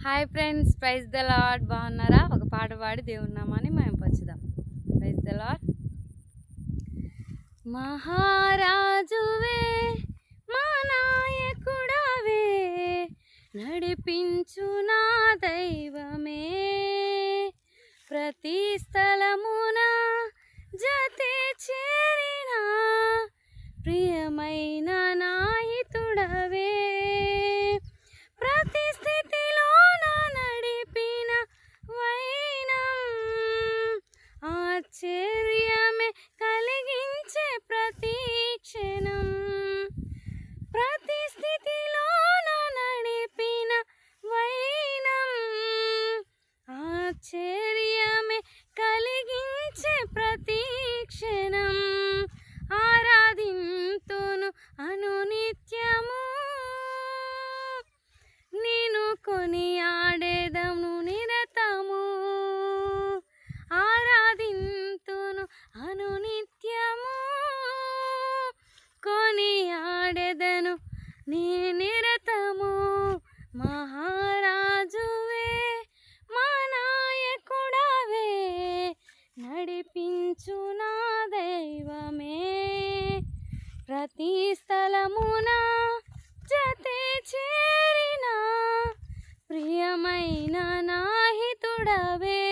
Hi friends, praise the lord. బాగున్నారా? ఒక పాట పాడి దేవుని నామాన్ని మేము పంచుదాం. Praise the lord. మహారాజువే, మా నాయకుడవే, నడిపించు నా దైవమే, ప్రతి స్థలమున జతే చేరిన ప్రియమైన నాహితుడవే, ప్రతి స్థితిలో నా నడిపిన వైనం ఆశ్చర్యమే కలిగించే ప్రతి క్షణం, ప్రతి స్థితిలో నా నడిపిన వైనం ఆశ్చర్యమే కలిగించే ప్రతి క్షణం, ఆరాధింతును అనునిత్యము, నేను కొనియాడేదము నిరతము, ఆరాధింతును అనునిత్యము, కొనియాడేదను నీ నిరతము. మహారాజువే, మా నాయకుడవే, నడిపించు నా దైవమే, ప్రతి స్థలమున జతే చేరిన ప్రియమైన నాహితుడవే,